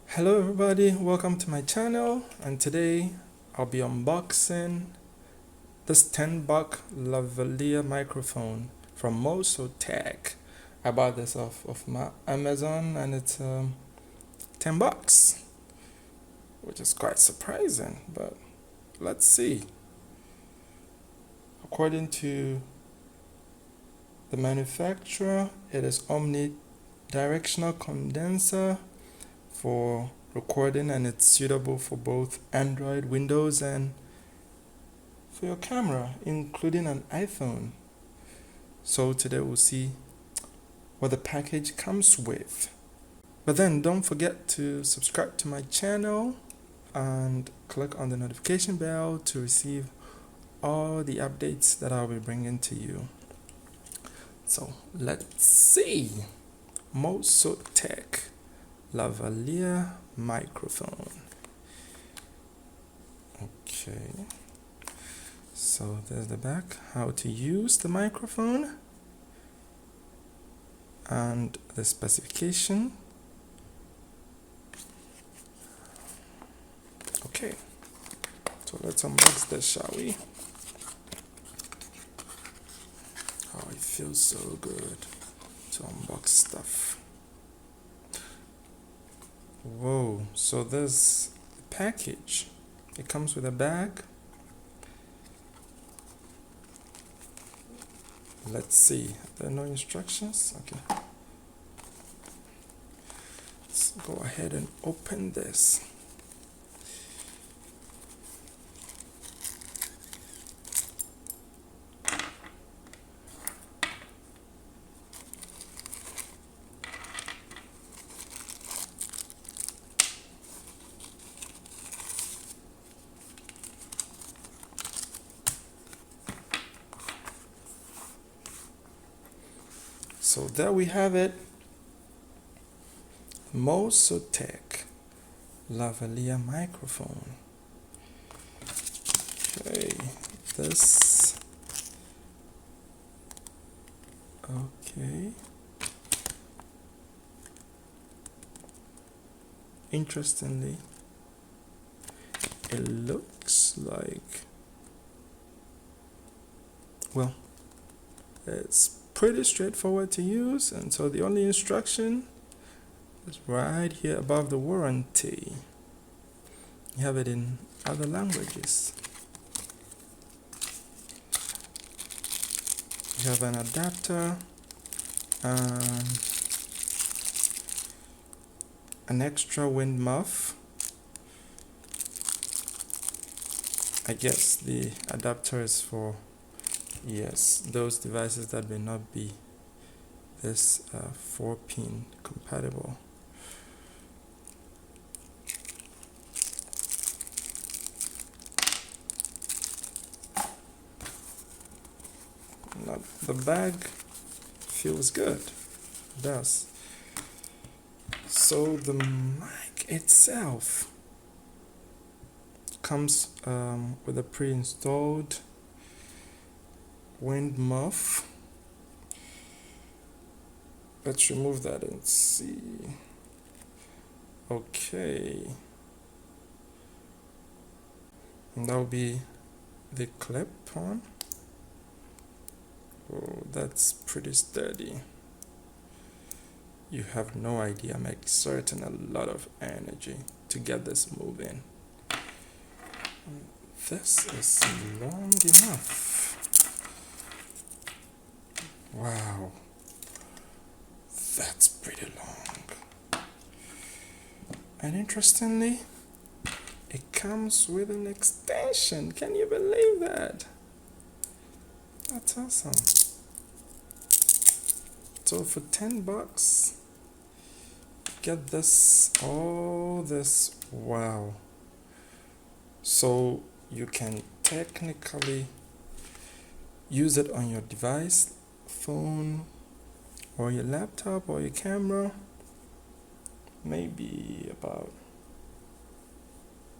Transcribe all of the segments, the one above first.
Hello everybody, welcome to my channel, and today I'll be unboxing this $10 lavalier microphone from Mosotech. I bought this off of my Amazon and it's $10, which is quite surprising, but let's see. According to the manufacturer, it is omnidirectional condenser for recording, and it's suitable for both Android, Windows, and for your camera, including an iPhone. So today we'll see what the package comes with. But then don't forget to subscribe to my channel and click on the notification bell to receive all the updates that I'll be bringing to you. So let's see. Mosotech Lavalier microphone. Okay, so there's the back, how to use the microphone, and the specification. Okay, so let's unbox this, shall we? Oh, it feels so good to unbox stuff. Whoa, so there's the package. It comes with a bag. Let's see, there are no instructions. Okay, let's go ahead and open this. So there we have it, Mosotech Lavalier microphone. Okay, this, okay. Interestingly, it looks like, well, it's pretty straightforward to use, and so the only instruction is right here above the warranty. You have it in other languages. You have an adapter and an extra wind muff. I guess the adapter is for, yes, those devices that may not be this 4-pin compatible. Now, the bag feels good, it does. So the mic itself comes with a pre-installed wind muff. Let's remove that and see. Okay, and that will be the clip on. Oh, that's pretty sturdy. You have no idea, I'm exerting a lot of energy to get this moving. This is long enough. Wow, that's pretty long. And interestingly, it comes with an extension. Can you believe that? That's awesome. So for $10, get this, all this, wow. So you can technically use it on your device, phone, or your laptop, or your camera. Maybe about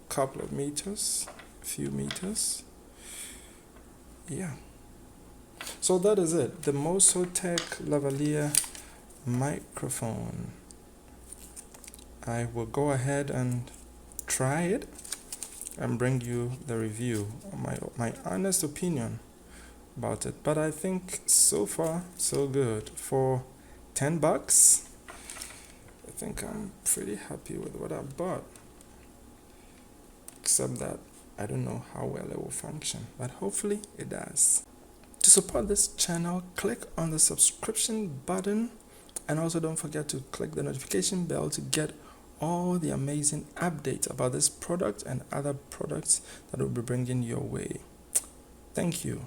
a couple of meters, a few meters. Yeah, So that is it, the Mosotech Lavalier microphone. I will go ahead and try it and bring you the review, my honest opinion about it. But I think so far so good. For $10, I think I'm pretty happy with what I bought, except that I don't know how well it will function, but hopefully it does. To support this channel, click on the subscription button, and also don't forget to click the notification bell to get all the amazing updates about this product and other products that we'll be bringing your way. Thank you.